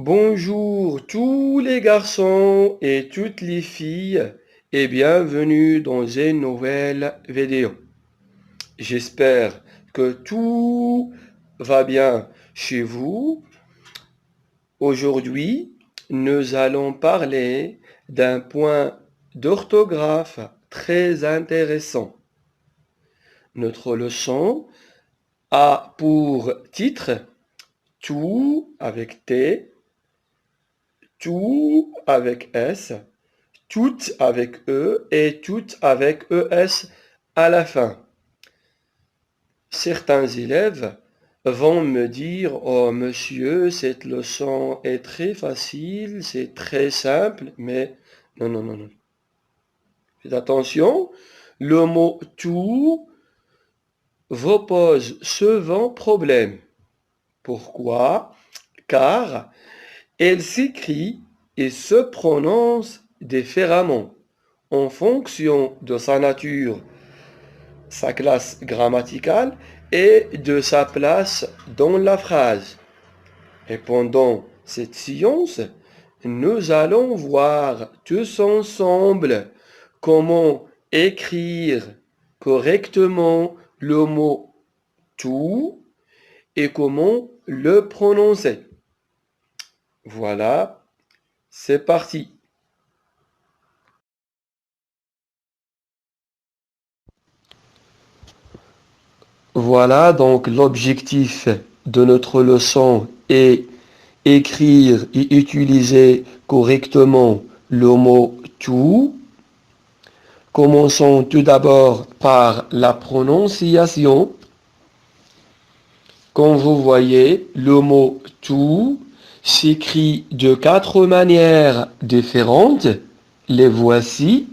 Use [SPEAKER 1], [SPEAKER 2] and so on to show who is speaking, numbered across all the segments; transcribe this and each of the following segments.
[SPEAKER 1] Bonjour tous les garçons et toutes les filles et bienvenue dans une nouvelle vidéo. J'espère que tout va bien chez vous. Aujourd'hui, nous allons parler d'un point d'orthographe très intéressant. Notre leçon a pour titre tout avec T, tout avec S, toutes avec E et toutes avec ES à la fin. Certains élèves vont me dire, oh monsieur, cette leçon est très facile, c'est très simple, mais non, non, non, non. Faites attention, le mot tout vous pose souvent problème. Pourquoi? Car elle s'écrit et se prononce différemment en fonction de sa nature, sa classe grammaticale et de sa place dans la phrase. Et pendant cette séance, nous allons voir tous ensemble comment écrire correctement le mot tout et comment le prononcer. Voilà, c'est parti. Voilà donc l'objectif de notre leçon est écrire et utiliser correctement le mot tout. Commençons tout d'abord par la prononciation. Comme vous voyez, le mot tout s'écrit de 4 manières différentes. Les voici.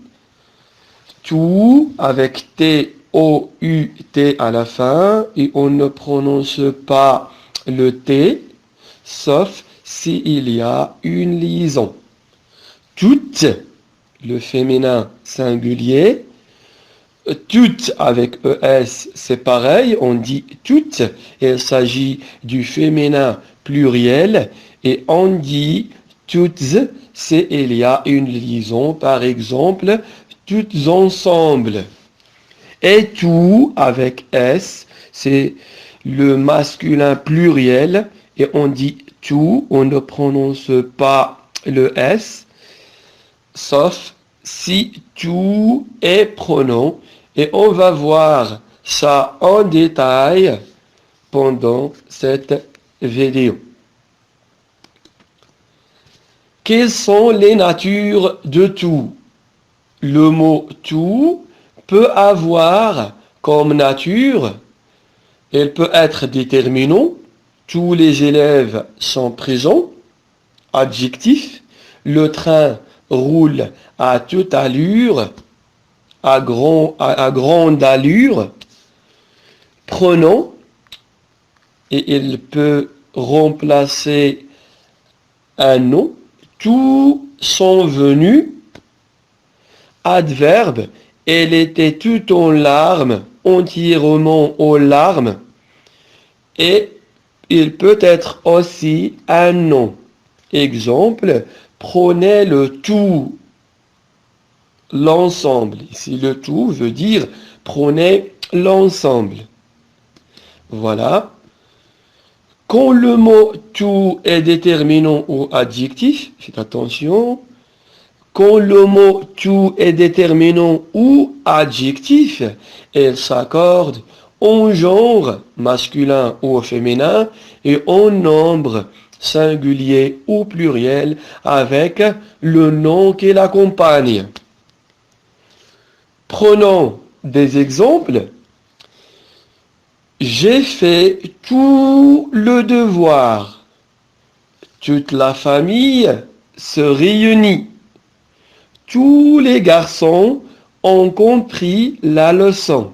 [SPEAKER 1] Tout avec T-O-U-T à la fin et on ne prononce pas le T sauf s'il y a une liaison. Toutes, le féminin singulier. Toutes avec ES, c'est pareil, on dit toutes. Il s'agit du féminin pluriel et on dit toutes, c'est il y a une liaison, par exemple, toutes ensemble. Et tout avec S, c'est le masculin pluriel et on dit tout, on ne prononce pas le S, sauf si tout est pronom. Et on va voir ça en détail pendant cette vidéo. Quelles sont les natures de tout? Le mot tout peut avoir comme nature, il peut être déterminant, tous les élèves sont présents, adjectif, le train roule à toute allure, à grande allure, pronom, et il peut remplacer un nom, tous sont venus, adverbe, elle était tout en larmes, entièrement aux larmes, et il peut être aussi un nom. Exemple, prenez le tout, l'ensemble. Ici, le tout veut dire prenez l'ensemble. Voilà. Quand le mot tout est déterminant ou adjectif, faites attention. Quand le mot tout est déterminant ou adjectif, il s'accorde en genre masculin ou féminin et en nombre singulier ou pluriel avec le nom qui l'accompagne. Prenons des exemples. J'ai fait tout le devoir. Toute la famille se réunit. Tous les garçons ont compris la leçon.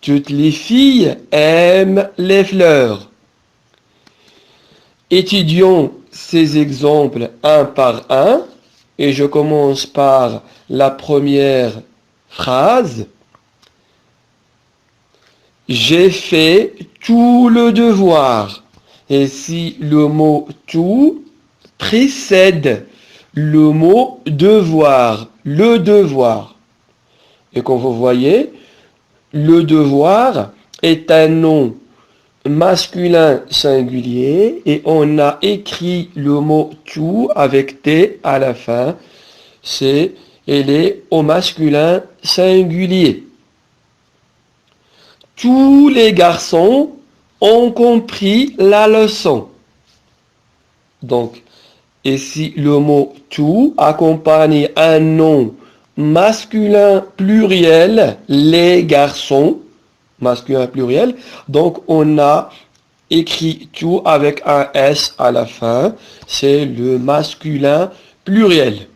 [SPEAKER 1] Toutes les filles aiment les fleurs. Étudions ces exemples un par un et je commence par la première phrase. J'ai fait tout le devoir. Et si le mot tout précède le mot devoir, le devoir. Et comme vous voyez, le devoir est un nom masculin singulier et on a écrit le mot tout avec T à la fin. Elle est au masculin singulier. Tous les garçons ont compris la leçon. Donc, et si le mot tout accompagne un nom masculin pluriel, les garçons, masculin pluriel, donc on a écrit tout avec un S à la fin, c'est le masculin pluriel.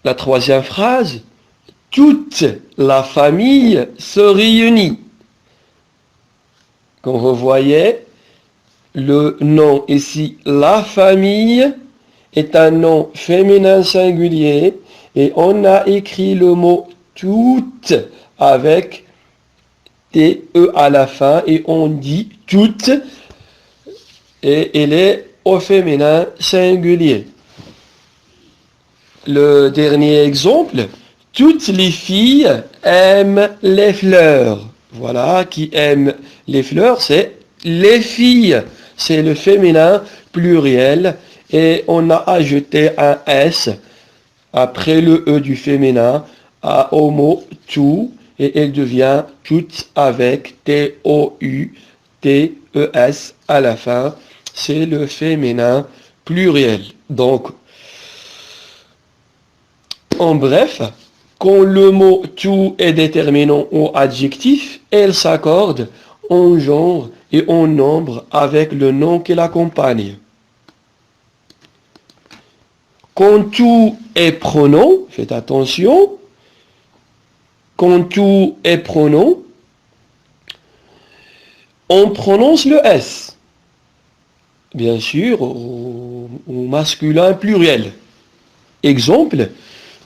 [SPEAKER 1] La troisième phrase, toute la famille se réunit. Comme vous voyez, le nom ici, la famille, est un nom féminin singulier et on a écrit le mot toute avec T-E à la fin et on dit toute et elle est au féminin singulier. Le dernier exemple, toutes les filles aiment les fleurs. Voilà, qui aime les fleurs, c'est les filles. C'est le féminin pluriel et on a ajouté un S après le E du féminin au mot tout et elle devient toutes avec T-O-U-T-E-S à la fin. C'est le féminin pluriel. Donc, en bref, quand le mot tout est déterminant ou adjectif, elle s'accorde en genre et en nombre avec le nom qui l'accompagne. Quand tout est pronom, faites attention, quand tout est pronom, on prononce le S. Bien sûr, au masculin pluriel. Exemple,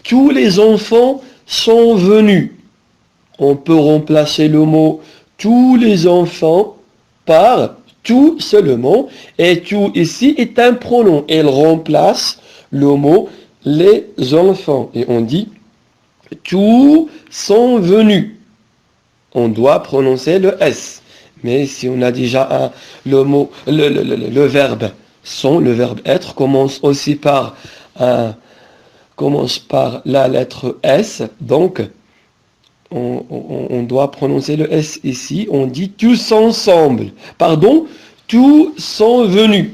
[SPEAKER 1] tous les enfants sont venus. On peut remplacer le mot tous les enfants par tout seulement. Et tout ici est un pronom. Elle remplace le mot les enfants. Et on dit tous sont venus. On doit prononcer le S. Mais si on a déjà le verbe sont, le verbe être commence aussi par la lettre S. Donc, on doit prononcer le S ici. On dit tous ensemble. Pardon, tous sont venus.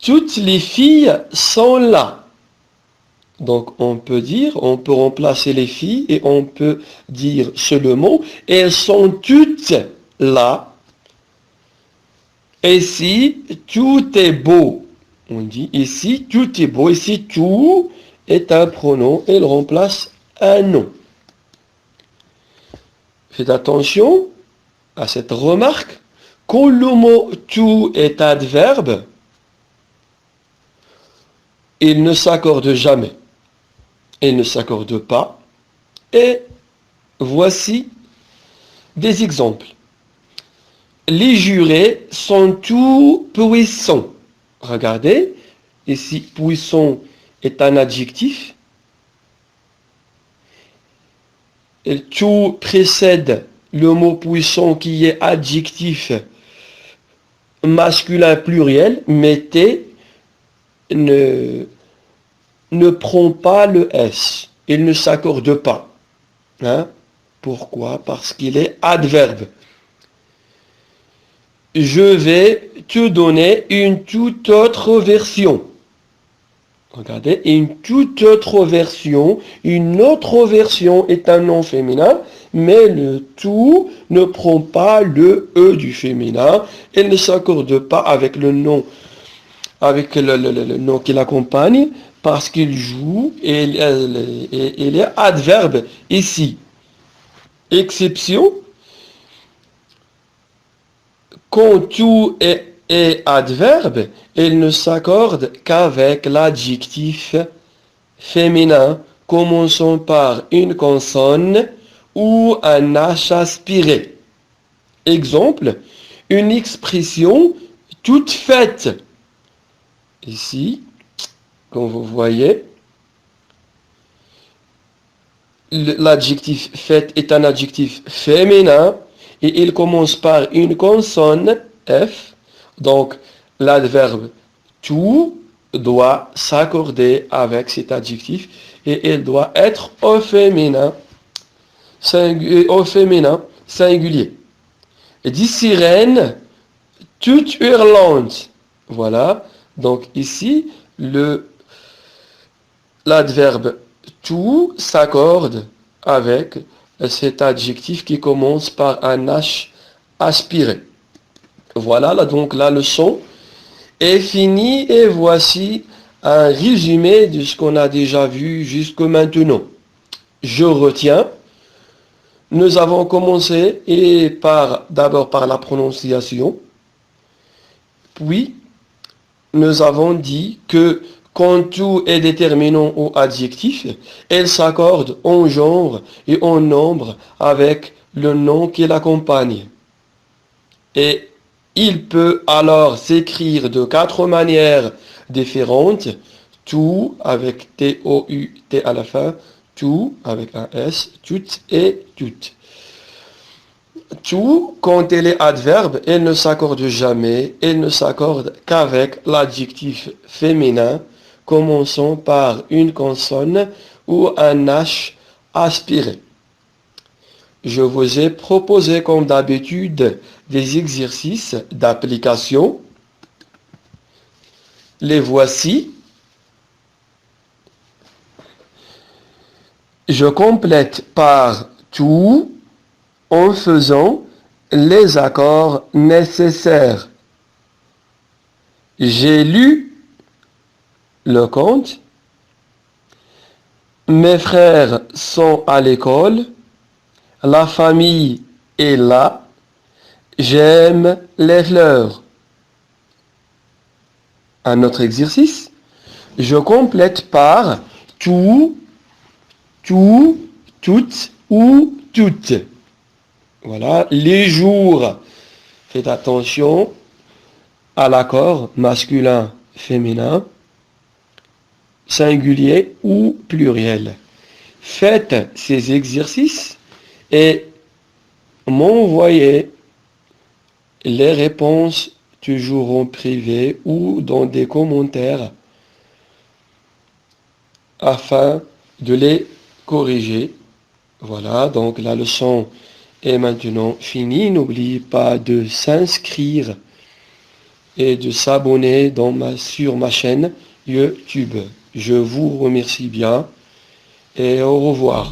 [SPEAKER 1] Toutes les filles sont là. Donc, on peut remplacer les filles et on peut dire seulement, elles sont toutes là. Ici, tout est beau. On dit ici, tout est beau. Ici, tout est un pronom. Elle remplace un nom. Faites attention à cette remarque. Quand le mot tout est adverbe, il ne s'accorde jamais. Il ne s'accorde pas. Et voici des exemples. Les jurés sont tous puissants. Regardez, ici, puissant est un adjectif. Et tout précède le mot puissant qui est adjectif masculin pluriel, mais T ne prend pas le S. Il ne s'accorde pas. Hein? Pourquoi? Parce qu'il est adverbe. Je vais te donner une toute autre version. Regardez, une toute autre version. Une autre version est un nom féminin, mais le tout ne prend pas le E du féminin. Elle ne s'accorde pas avec le nom, avec le nom qui l'accompagne, parce qu'il joue et il est adverbe ici. Exception. Quand tout est adverbe, il ne s'accorde qu'avec l'adjectif féminin commençant par une consonne ou un H aspiré. Exemple, une expression toute faite. Ici, comme vous voyez, l'adjectif fait est un adjectif féminin et il commence par une consonne F. Donc, l'adverbe tout doit s'accorder avec cet adjectif et il doit être au féminin, singulier. Et dit sirène, toute hurlante. Voilà. Donc ici, l'adverbe tout s'accorde avec cet adjectif qui commence par un H aspiré. Voilà, là, donc la leçon est finie et voici un résumé de ce qu'on a déjà vu jusque maintenant. Je retiens. Nous avons commencé d'abord par la prononciation, puis nous avons dit que quand tout est déterminant ou adjectif, elle s'accorde en genre et en nombre avec le nom qui l'accompagne. Et il peut alors s'écrire de 4 manières différentes, tout avec T-O-U-T à la fin, tout avec un S, toutes et toutes. Tout, quand elle est adverbe, elle ne s'accorde jamais, elle ne s'accorde qu'avec l'adjectif féminin, commençant par une consonne ou un H aspiré. Je vous ai proposé, comme d'habitude, des exercices d'application. Les voici. Je complète par tout en faisant les accords nécessaires. J'ai lu le conte. Mes frères sont à l'école. La famille est là. J'aime les fleurs. Un autre exercice. Je complète par tout, toutes ou toutes. Voilà, les jours. Faites attention à l'accord masculin, féminin, singulier ou pluriel. Faites ces exercices et m'envoyez les réponses toujours en privé ou dans des commentaires afin de les corriger. Voilà, donc la leçon est maintenant finie. N'oubliez pas de s'inscrire et de s'abonner sur ma chaîne YouTube. Je vous remercie bien et au revoir.